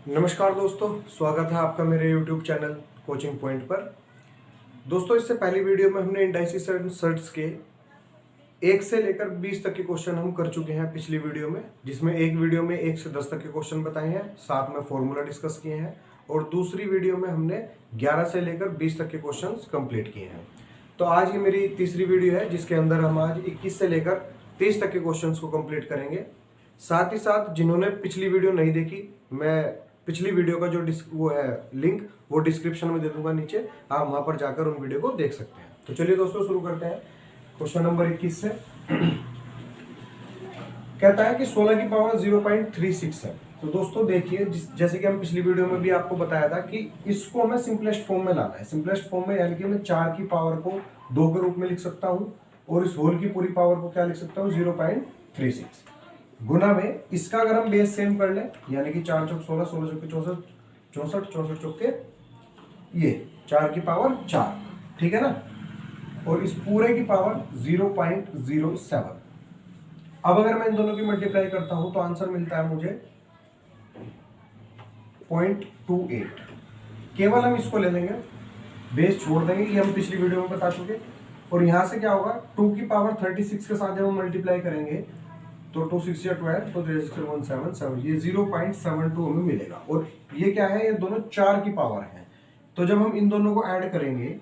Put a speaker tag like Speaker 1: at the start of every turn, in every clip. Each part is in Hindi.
Speaker 1: नमस्कार दोस्तों, स्वागत है आपका मेरे YouTube चैनल कोचिंग पॉइंट पर। दोस्तों, इससे पहली वीडियो में हमने इंडाइसिस एंड सर्ट्स के 1 से लेकर 20 तक के क्वेश्चन हम कर चुके हैं पिछली वीडियो में, जिसमें एक वीडियो में 1 से 10 तक के क्वेश्चन बताए हैं, साथ में फॉर्मूला डिस्कस किए हैं, और दूसरी वीडियो में हमने 11 से लेकर 20 तक के क्वेश्चन कंप्लीट किए हैं। तो आज ये मेरी तीसरी वीडियो है, जिसके अंदर हम आज 21 से लेकर 30 तक के क्वेश्चन को कंप्लीट करेंगे। साथ ही साथ जिन्होंने पिछली वीडियो नहीं देखी, मैं पिछली वीडियो का जो वो है लिंक वो डिस्क्रिप्शन में दे दूंगा नीचे, आप वहां पर जाकर उन वीडियो को देख सकते हैं। तो चलिए दोस्तों, शुरू करते हैं क्वेश्चन नंबर 21 से। कहता है कि 16 की पावर 0.36 है। तो दोस्तों देखिए, जैसे कि हम पिछली वीडियो में भी आपको बताया था कि इसको हमें सिंपलेस्ट फॉर्म में लाना है। सिंपलेस्ट फॉर्म में यानी कि मैं 4 की पावर को 2 के रूप में लिख सकता हूँ, और इस होल की पूरी पावर को क्या लिख सकता हूँ, 0.36 गुना में इसका अगर हम बेस सेम कर ले, यानी कि 4 चौक 16, 16 चौके 64, 64 64 चौके ये 4 की पावर 4, ठीक है ना, और इस पूरे की पावर 0.07। अब अगर मैं इन दोनों की मल्टीप्लाई करता हूं तो आंसर मिलता है मुझे 0.28। केवल हम इसको ले लेंगे, बेस छोड़ देंगे, ये हम पिछली वीडियो में बता चुके। और यहां से क्या होगा, 2 की पावर 36 के साथ जब हम मल्टीप्लाई करेंगे तो 2 6 या 12, तो 3 6 177, ये 0.72 हमें मिलेगा। और ये क्या है, ये दोनों 4 की पावर है। तो जब हम इन दोनों को ऐड करेंगे,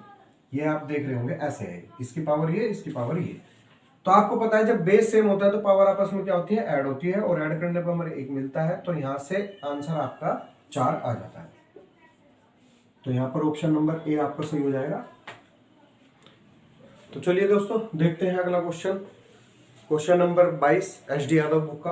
Speaker 1: ये आप देख रहे होंगे ऐसे है, इसकी पावर ये, इसकी पावर ये। तो आपको पता है जब बेस सेम होता है तो पावर आपस में क्या होती है, ऐड होती है, और ऐड करने पर हमें 1 मिलता है। तो यहां से आंसर आपका 4 आ जाता है। तो यहां पर ऑप्शन नंबर ए आपका सही हो जाएगा। तो चलिए दोस्तों, देखते हैं अगला question. Question number 22 H D. Yadav book का।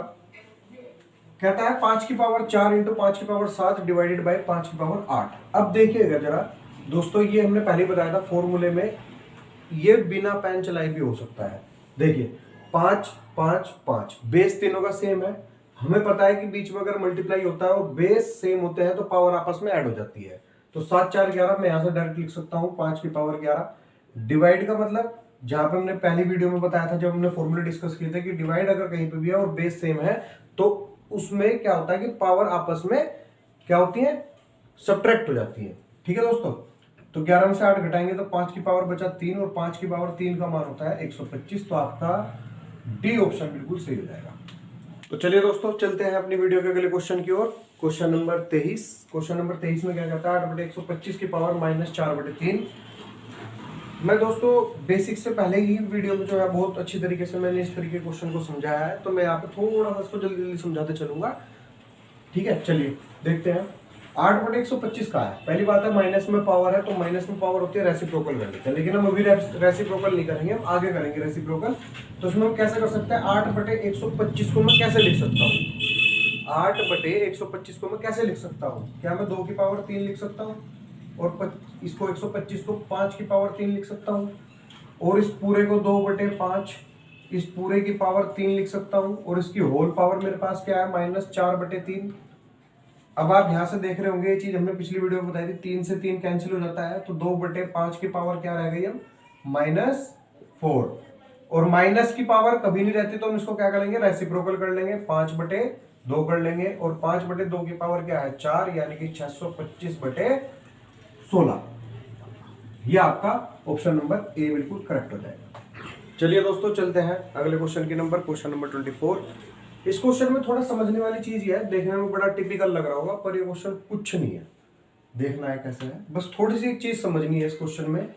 Speaker 1: कहता है 5 की पावर 4 इंटू 5 की पावर 7 डिवाइडेड बाय 5 की पावर 8। अब देखिएगा जरा दोस्तों, ये हमने पहले बताया था फॉर्मूले में, ये बिना पेन चलाए भी हो सकता है। देखिए 5 5 5, बेस तीनों का सेम है। हमें पता है कि बीच में अगर मल्टीप्लाई होता है और बेस सेम होते हैं तो पावर आपस में ऐड हो जाती है। तो 7 4 11, मैं यहां से डायरेक्ट लिख सकता हूं 5 की पावर 11। डिवाइड का मतलब, जहां पे हमने पहली वीडियो में बताया था, जब हमने फॉर्मूले डिस्कस किए थे कि डिवाइड अगर कहीं पे भी है और बेस सेम है तो उसमें क्या होता है कि पावर आपस में क्या होती है, सब्ट्रैक्ट हो जाती है। ठीक है दोस्तों, तो 11 में से 8 घटाएंगे तो 5 की पावर बचा 3, और 5 की पावर 3 का मान होता है 125। तो आपका डी ऑप्शन बिल्कुल सही हो जाएगा। तो चलिए दोस्तों, चलते हैं अपनी वीडियो के अगले क्वेश्चन की ओर। Question number 23। क्वेश्चन नंबर 23 में क्या कहता है, 8/125 की पावर -4/3। मैं दोस्तों बेसिक से पहले ही वीडियो में जो है बहुत अच्छी तरीके से मैंने इस तरीके क्वेश्चन को समझाया है, तो मैं यहाँ पे थोड़ा सा इसको जल्दी जल्दी समझाते चलूंगा। ठीक है, चलिए देखते हैं। 8/125 का है, पहली बात है माइनस में पावर है, तो माइनस में पावर होती है रेसिप्रोकल कर लेते हैं, लेकिन हम अभी रेसिप्रोकल नहीं करेंगे, हम आगे करेंगे रेसिप्रोकल। तो इसमें हम कैसे कर सकते हैं, 8/125 को मैं कैसे लिख सकता हूँ, 8/125 को मैं कैसे लिख सकता हूँ, क्या मैं 2 की पावर 3 लिख सकता हूँ, और इसको 125 को 5 की पावर 3 लिख सकता हूँ, और इस पूरे को 2/5 इस पूरे की पावर 3 लिख सकता हूँ, और इसकी होल पावर मेरे पास क्या है, -4/3। अब आप यहां से देख रहे होंगे, ये चीज हमने पिछली वीडियो में बताई थी, 3 से 3 कैंसिल हो जाता है, तो 2/5 की पावर क्या रह गई, हम -4। और माइनस की पावर कभी नहीं रहती, तो हम इसको क्या करेंगे, रेसिप्रोकल कर लेंगे, 5/2 कर लेंगे, और 5/2 की पावर क्या है, 4, यानी कि 625/16। ये आपका ऑप्शन नंबर ए बिल्कुल करेक्ट हो जाएगा। चलिए दोस्तों, चलते हैं अगले क्वेश्चन के नंबर, क्वेश्चन नंबर 24। इस क्वेश्चन में थोड़ा समझने वाली चीज है, देखने में बड़ा टिपिकल लग रहा होगा, पर ये क्वेश्चन कुछ नहीं है, देखना है कैसे है। बस थोड़ी सी एक चीज समझनी है इस क्वेश्चन में,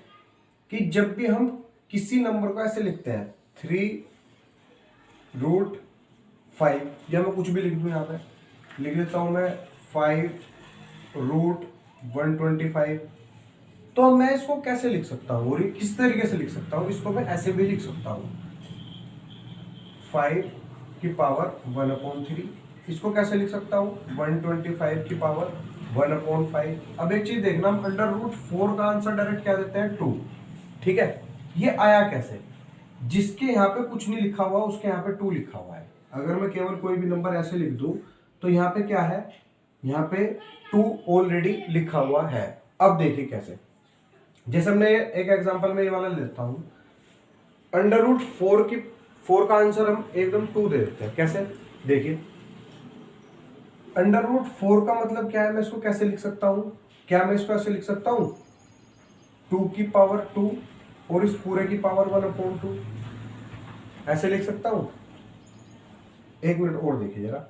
Speaker 1: कि जब भी हम किसी नंबर को ऐसे लिखते हैं 3√5, या मैं कुछ भी लिख दूं, यहाँ पे लिख देता हूं मैं 5√125, तो मैं इसको कैसे लिख सकता हूँ और किस तरीके से लिख सकता हूँ, इसको मैं ऐसे भी लिख सकता हूँ 5 की पावर 1/3। इसको कैसे लिख सकता हूँ, 125 की पावर 1/5। अब एक चीज देखना, हम √4 का आंसर डायरेक्ट क्या देते हैं, 2। ठीक है, ये आया कैसे, जिसके यहाँ पे कुछ नहीं लिखा हुआ उसके यहाँ पे 2 लिखा हुआ है। अगर मैं केवल कोई भी नंबर ऐसे लिख दूं तो यहाँ पे क्या है, यहाँ पे 2 ऑलरेडी लिखा हुआ है। अब देखिए कैसे, जैसे हमने एक एग्जांपल में ये वाला लेता हूं, √4 की 4 का आंसर हम एकदम 2 दे देते हैं। कैसे, देखिए अंडर रूट 4 का मतलब क्या है, मैं इसको कैसे लिख सकता हूं, क्या मैं इसको ऐसे लिख सकता हूं 2 की पावर 2 और इस पूरे की पावर 1/2 ऐसे लिख सकता हूं। एक मिनट और देखिए जरा,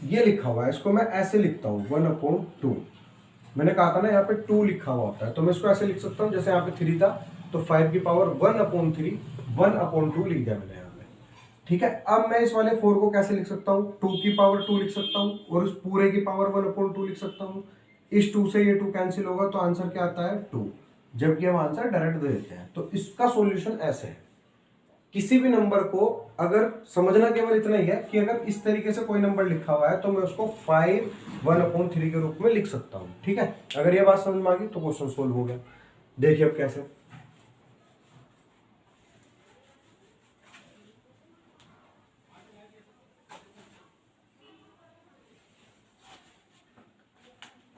Speaker 1: ये लिखा हुआ है, इसको मैं ऐसे लिखता हूं 1/2। मैंने कहा था ना यहाँ पे 2 लिखा हुआ होता है, तो मैं इसको ऐसे लिख सकता हूँ जैसे यहाँ पे 3 था तो 5 की पावर 1/3 1/2 लिख दिया मैंने यहाँ पे। ठीक है, अब मैं इस वाले 4 को कैसे लिख सकता हूँ, 2 की पावर 2 लिख सकता हूँ और उस पूरे की पावर 1/2 लिख सकता हूँ। इस 2 से ये 2 कैंसिल होगा तो आंसर क्या आता है 2, जबकि हम आंसर डायरेक्ट दे देते हैं। तो इसका सोल्यूशन ऐसे है, किसी भी नंबर को अगर समझना केवल इतना ही है कि अगर इस तरीके से कोई नंबर लिखा हुआ है तो मैं उसको 5 1/3 के रूप में लिख सकता हूं। ठीक है, अगर ये बात समझ में आ गई तो क्वेश्चन सोल्व हो गया। देखिए अब कैसे,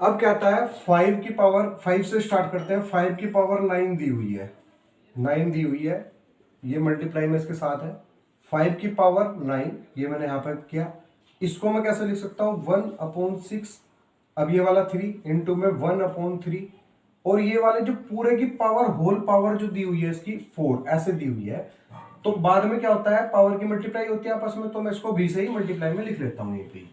Speaker 1: अब क्या आता है 5 की पावर 5 से स्टार्ट करते हैं। 5 की पावर 9 दी हुई है, 9 दी हुई है, ये मल्टीप्लाई में इसके साथ है। 5 की पावर 9 ये मैंने यहां पर किया, इसको मैं कैसे लिख सकता हूं 1/6। अब ये वाला 3 इंटू में 1/3 और ये वाले जो पूरे की पावर होल पावर जो दी हुई है इसकी 4 ऐसे दी हुई है। तो बाद में क्या होता है पावर की मल्टीप्लाई होती है आपस में, तो मैं इसको भी से ही मल्टीप्लाई में लिख लेता हूं ये भी।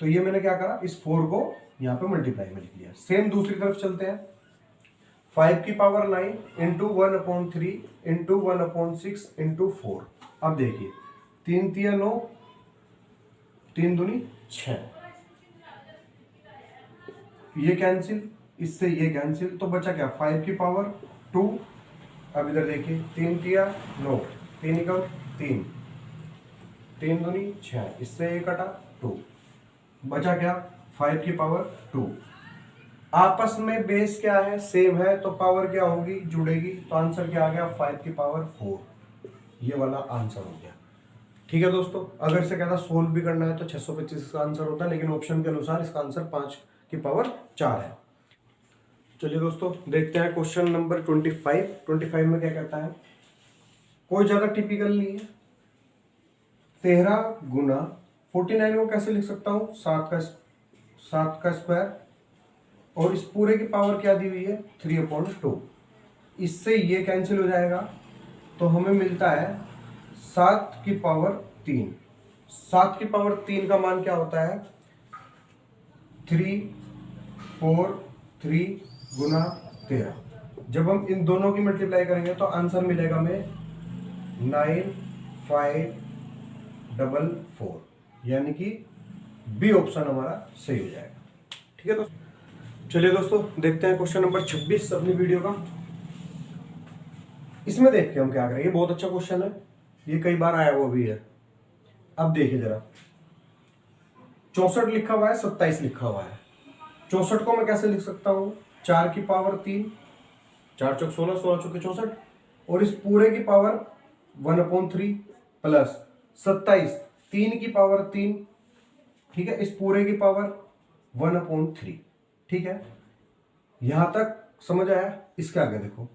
Speaker 1: तो ये मैंने क्या करा, इस 4 को यहाँ पे मल्टीप्लाई में लिख लिया। सेम दूसरी तरफ चलते हैं, 5 की पावर 9 इंटू 1/3 इंटू 1/6 इंटू 4। अब देखिए 3 तिया 9, 3 दूनी 6, ये कैंसिल, इससे ये कैंसिल, तो बचा क्या 5 की पावर 2। अब इधर देखिए 3 तिया 9, 3 एकम 3, 3 दूनी 6, इससे ये कटा 2, बचा क्या 5 की पावर 2। आपस में बेस क्या है सेम है तो पावर क्या होगी जुड़ेगी, तो आंसर क्या आ गया 5 की पावर 4। ये वाला आंसर हो गया। ठीक है दोस्तों, अगर से कहता सोल्व भी करना है तो 625 का आंसर होता है, लेकिन ऑप्शन के अनुसार इसका आंसर 5 की पावर 4 है। चलिए दोस्तों देखते हैं क्वेश्चन नंबर 25 में क्या कहता है, कोई ज्यादा टिपिकल नहीं है। 13 गुना 49 को कैसे लिख सकता हूँ 7 का स्क्वायर और इस पूरे की पावर क्या दी हुई है 3/2, इससे ये कैंसिल हो जाएगा तो हमें मिलता है 7 की पावर 3। 7 की पावर 3 का मान क्या होता है 3 4 3 गुना 13। जब हम इन दोनों की मल्टीप्लाई करेंगे तो आंसर मिलेगा हमें 9544, यानी कि बी ऑप्शन हमारा सही हो जाएगा। ठीक है दोस्तों, चलिए दोस्तों देखते हैं क्वेश्चन नंबर 26 अपनी वीडियो का। इसमें देख के हम क्या करेंगे, बहुत अच्छा क्वेश्चन है, ये कई बार आया हुआ भी है। अब देखिए जरा 64 लिखा हुआ है 27 लिखा हुआ है। 64 को मैं कैसे लिख सकता हूं 4 की पावर 3, 4 चौक 16, 16 चौके 64 और इस पूरे की पावर 1/3 प्लस 27 3 की पावर 3, ठीक है, इस पूरे की पावर 1/3। ठीक है, यहां तक समझ आया। इसके आगे देखो,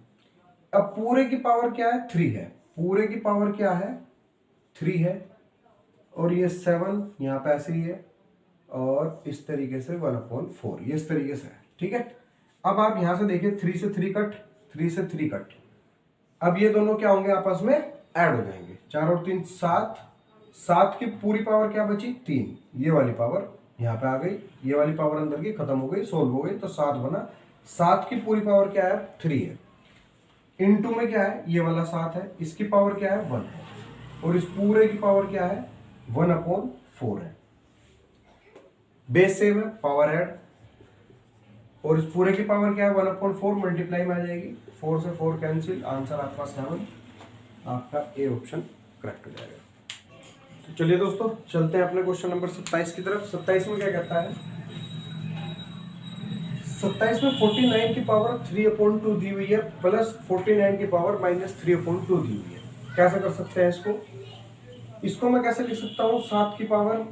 Speaker 1: अब पूरे की पावर क्या है 3 है, पूरे की पावर क्या है 3 है और ये 7 यहाँ पे ऐसे ही है और इस तरीके से 1/4 ये इस तरीके से है। ठीक है, अब आप यहां से देखिए 3 से 3 कट, 3 से 3 कट, अब ये दोनों क्या होंगे आपस में ऐड हो जाएंगे, 4 और 3 7, 7 की पूरी पावर क्या बची 3, ये वाली पावर यहाँ पे आ गई, ये वाली पावर अंदर की खत्म हो गई, सोल्व हो गई, तो 7 बना। 7 की पूरी पावर क्या है 3 है, इनटू में क्या है ये वाला 7 है, इसकी पावर क्या है 1 है और इस पूरे की पावर क्या है 1/4 है। बेस सेम है, पावर ऐड और इस पूरे की पावर क्या है 1/4 मल्टीप्लाई में आ जाएगी, 4 से 4 कैंसिल, आंसर आपका 7, आपका ए ऑप्शन करेक्ट हो जाएगा। तो चलिए दोस्तों चलते हैं अपने क्वेश्चन नंबर 27 की तरफ। 27 में क्या कहता है, 27 में 49 की पावर 3/2 दी हुई है प्लस 49 की पावर -3/2 दी हुई है। कैसे कर सकते हैं इसको मैं कैसे लिख सकता हूँ 7 की पावर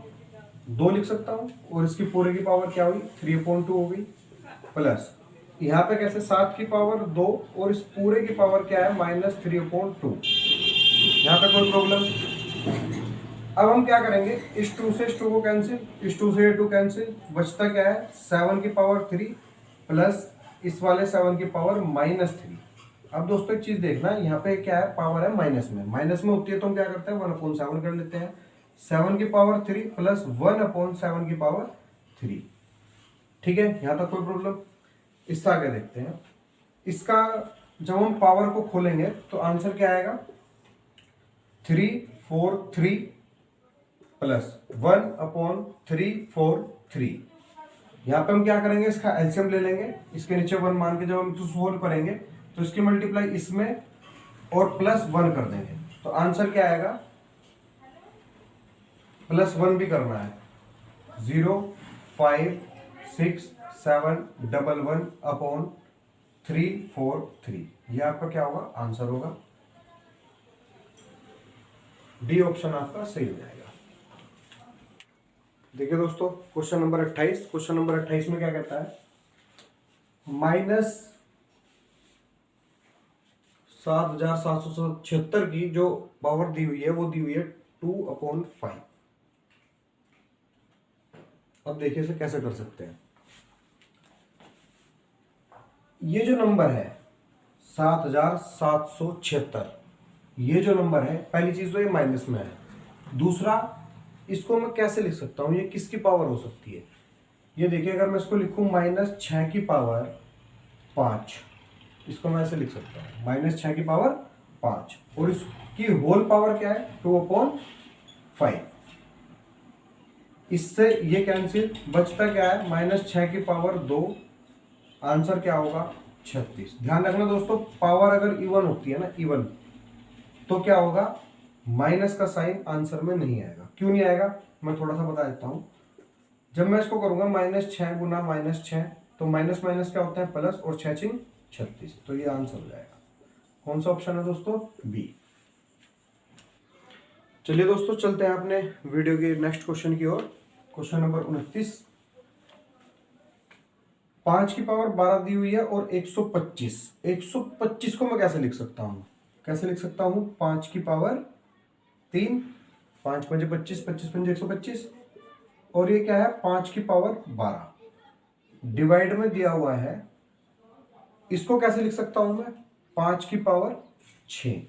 Speaker 1: 2 लिख सकता हूँ और इसकी पूरे की पावर क्या हुई 3/2 हो गई, प्लस यहाँ पे कैसे 7 की पावर 2 और इस पूरे की पावर क्या है -3/2। यहाँ पे कोई प्रॉब्लम, अब हम क्या करेंगे, इस 2 से इस 2 को कैंसिल, इस 2 से ये 2 कैंसिल, बचता क्या है 7 की पावर 3 प्लस इस वाले 7 की पावर -3। अब दोस्तों एक चीज देखना, यहाँ पे क्या है, पावर है माइनस में, माइनस में होती है तो हम क्या करते हैं 1/7 कर लेते हैं। 7 की पावर 3 प्लस 1/7 की पावर 3। ठीक है, यहाँ तक कोई प्रॉब्लम। इससे आगे देखते हैं, इसका जब हम पावर को खोलेंगे तो आंसर क्या आएगा, 343 प्लस 1/343। यहाँ पे हम क्या करेंगे, इसका एलसीएम ले लेंगे, इसके नीचे 1 मान के जब हम इसको सोल्व करेंगे तो इसकी मल्टीप्लाई इसमें और +1 कर देंगे, तो आंसर क्या आएगा, +1 भी करना है, 0 5 6 7 1 1/343। ये आपका क्या होगा, आंसर होगा। डी ऑप्शन आपका सही हो जाएगा। देखिए दोस्तों, क्वेश्चन नंबर 28, क्वेश्चन नंबर 28 में क्या कहता है, -7776 की जो पावर दी हुई है वो दी हुई है 2/5। अब देखिए इसे कैसे कर सकते हैं। ये जो नंबर है 7776, ये जो नंबर है, पहली चीज तो ये माइनस में है, दूसरा इसको मैं कैसे लिख सकता हूं, ये किसकी पावर हो सकती है। ये देखिए, अगर मैं इसको लिखूं -6 की पावर 5, इसको मैं ऐसे लिख सकता हूं -6 की पावर 5, और इसकी होल पावर क्या है 2/5। इससे ये कैंसिल, बचता क्या है -6 की पावर 2, आंसर क्या होगा 36। ध्यान रखना दोस्तों, पावर अगर इवन होती है ना, इवन, तो क्या होगा, माइनस का साइन आंसर में नहीं आएगा। क्यों नहीं आएगा, मैं थोड़ा सा बता देता हूं। जब मैं इसको करूंगा -6 गुना -6, तो माइनस माइनस क्या होता है प्लस, और 6 6 36, तो ये आंसर हो जाएगा। कौन सा ऑप्शन है दोस्तों, बी। चलिए दोस्तों, चलते हैं अपने वीडियो के नेक्स्ट क्वेश्चन की ओर। क्वेश्चन नंबर 29, 5 की पावर 12 दी हुई है और 125 को मैं कैसे लिख सकता हूं, कैसे लिख सकता हूं, 5 की पावर 3, 5 5 25, 25 5 125, और ये क्या है 5 की पावर 12, डिवाइड में दिया हुआ है, इसको कैसे लिख सकता हूं मैं, 5 की पावर 6,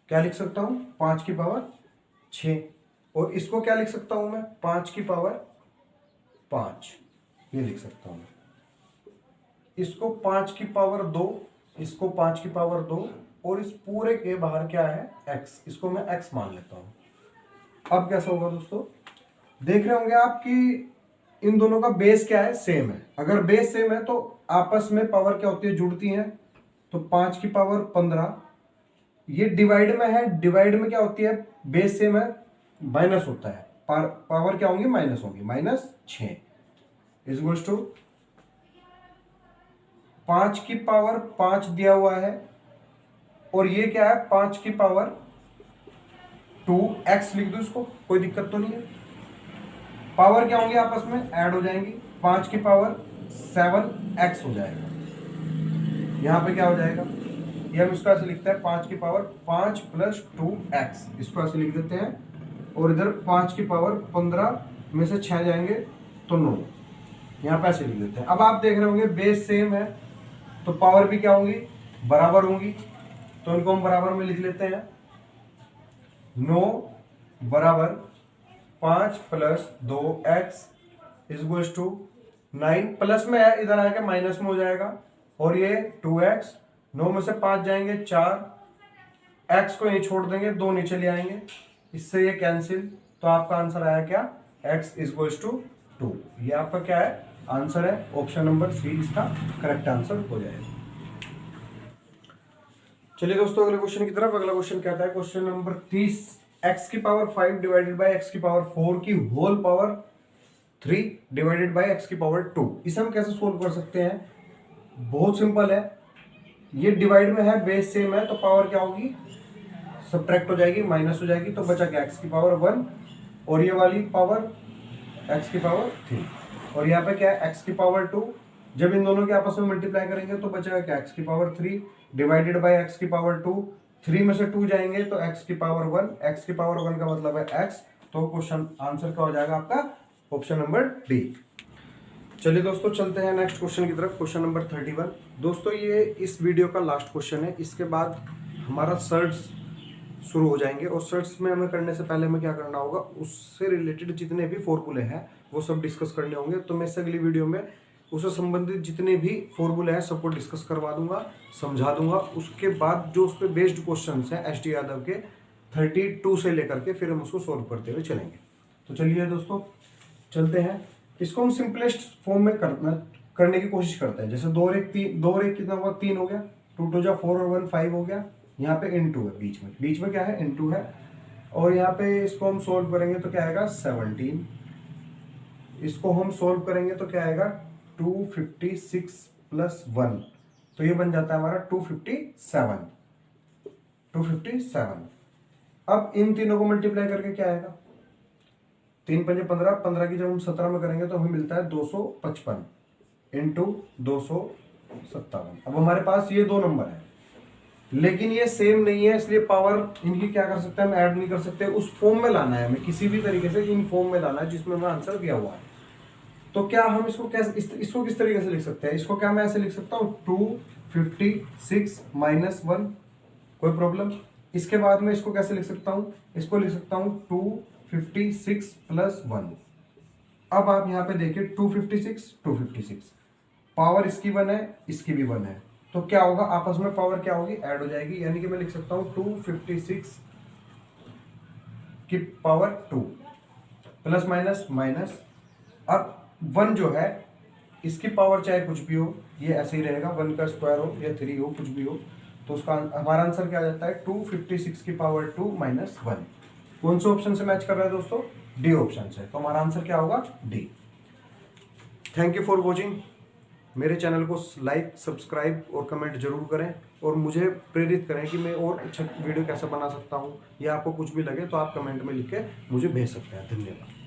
Speaker 1: क्या लिख सकता हूं 5 की पावर 6, और इसको क्या लिख सकता हूं मैं 5 की पावर 5, ये लिख सकता हूं। इसको 5 की पावर 2, इसको 5 की पावर 2, और इस पूरे के बाहर क्या है x, इसको मैं x मान लेता हूं। अब कैसा होगा दोस्तों, देख रहे होंगे आप कि इन दोनों का बेस क्या है, सेम है। अगर बेस सेम है तो आपस में पावर क्या होती है, जुड़ती है। तो 5 की पावर 15, ये डिवाइड में है, डिवाइड में क्या होती है, बेस सेम है, माइनस होता है, पावर क्या होंगी, माइनस होंगी, -6 इज टू 5 की पावर 5 दिया हुआ है, और ये क्या है 5 की पावर 2x, लिख दो इसको, कोई दिक्कत तो नहीं है। पावर क्या होंगी, आपस में ऐड हो जाएंगी, 5 की पावर 7x हो जाएगा। यहां पे क्या हो जाएगा, ये हम इसको ऐसे लिखते हैं 5 की पावर 5 प्लस 2x, इसको ऐसे लिख देते हैं, और इधर 5 की पावर 15 में से 6 जाएंगे तो 9, यहाँ पे ऐसे लिख देते हैं। अब आप देख रहे होंगे बेस सेम है तो पावर भी क्या होंगी, बराबर होंगी, तो इनको हम बराबर में लिख लेते हैं। 9 बराबर 5 plus 2x is to 9, plus में है, इधर आएगा माइनस में हो जाएगा, और ये 2x, 9 में से 5 जाएंगे 4, x को यहीं छोड़ देंगे, 2 नीचे ले आएंगे, इससे ये कैंसिल, तो आपका आंसर आया क्या, x इज 2। ये आपका क्या है, आंसर है, ऑप्शन नंबर सी इसका करेक्ट आंसर हो जाएगा। चलिए दोस्तों अगले क्वेश्चन की तरफ। अगला क्वेश्चन कहता है, क्वेश्चन नंबर 30, x की पावर 5 डिवाइडेड बाय x की पावर 4 की whole power 3 divided by x की पावर 2। इसे हम कैसे सोल्व कर सकते हैं, बहुत सिंपल है, ये डिवाइड में है, बेस सेम है, तो पावर क्या होगी, सब्ट्रैक्ट हो जाएगी, माइनस हो जाएगी, तो बचा क्या x की पावर 1, और ये वाली पावर x की पावर 3, और यहाँ पे क्या है x की पावर 2। जब इन दोनों के आपस में मल्टीप्लाई करेंगे तो बचेगा क्या, x की पावर 3 डिवाइडेड बाय x की पावर 2, 3 में से 2 जाएंगे तो x की पावर 1, x की पावर 1 का मतलब है x, तो क्वेश्चन आंसर क्या हो जाएगा आपका ऑप्शन नंबर डी। चलिए दोस्तों चलते हैं नेक्स्ट क्वेश्चन की तरफ। क्वेश्चन नंबर 31 दोस्तों, ये इस वीडियो का लास्ट क्वेश्चन है। इसके बाद हमारा सर्ट्स शुरू हो जाएंगे और सर्ट्स में हमें करने से पहले हमें क्या करना होगा, उससे रिलेटेड जितने भी फॉर्मूले हैं वो सब डिस्कस करने होंगे। तो मैं इससे अगली वीडियो में उससे संबंधित जितने भी फॉर्मूले हैं सबको डिस्कस करवा दूंगा, समझा दूंगा। उसके बाद जो उस पर बेस्ड क्वेश्चन हैं एस डी यादव के 32 से लेकर के फिर हम उसको सोल्व करते हुए चलेंगे। तो चलिए दोस्तों चलते हैं। इसको हम सिंपलेस्ट फॉर्म में करने की कोशिश करते हैं। जैसे 2 और 1 कितना हुआ, 3 हो गया, 2 2 जा 4 और 1 5 हो गया। यहाँ पे इन 2 है, बीच में क्या है, इन 2 है। और यहाँ पे इसको हम सोल्व करेंगे तो क्या आएगा 17। इसको हम सोल्व करेंगे तो क्या आएगा 256 प्लस 1, तो ये बन जाता है हमारा 257। अब इन तीनों को मल्टीप्लाई करके क्या आएगा, 3 पंजे 15, 15 की जब हम 17 में करेंगे तो हमें मिलता है 255 इंटू 257। अब हमारे पास ये 2 नंबर है लेकिन ये सेम नहीं है, इसलिए पावर इनकी क्या कर सकते हैं, हम ऐड नहीं कर सकते। उस फॉर्म में लाना है हमें, किसी भी तरीके से इन फॉर्म में लाना है जिसमें हमें आंसर दिया हुआ है। तो क्या हम इसको कैसे, इसको किस तरीके से लिख सकते हैं, इसको क्या मैं ऐसे लिख सकता हूँ 256 माइनस 1, कोई प्रॉब्लम। इसके बाद में इसको कैसे लिख सकता हूँ, इसको लिख सकता हूँ 256 प्लस 1। अब आप यहाँ पे देखिए 256 पावर इसकी 1 है, इसकी भी 1 है, तो क्या होगा आपस में पावर क्या होगी, ऐड हो जाएगी। यानी कि मैं लिख सकता हूँ 256 की पावर 2 प्लस माइनस माइनस। अब 1 जो है इसकी पावर चाहे कुछ भी हो, ये ऐसे ही रहेगा, 1 का स्क्वायर हो या 3 हो, कुछ भी हो, तो उसका हमारा आंसर क्या आ जाता है 256 की पावर 2 माइनस 1। कौन से ऑप्शन से मैच कर रहा है दोस्तों, डी ऑप्शन से। तो हमारा आंसर क्या होगा, D. Thank you for watching. मेरे चैनल को लाइक, सब्सक्राइब और कमेंट जरूर करें और मुझे प्रेरित करें कि मैं और अच्छा वीडियो कैसे बना सकता हूँ, या आपको कुछ भी लगे तो आप कमेंट में लिख के मुझे भेज सकते हैं। धन्यवाद।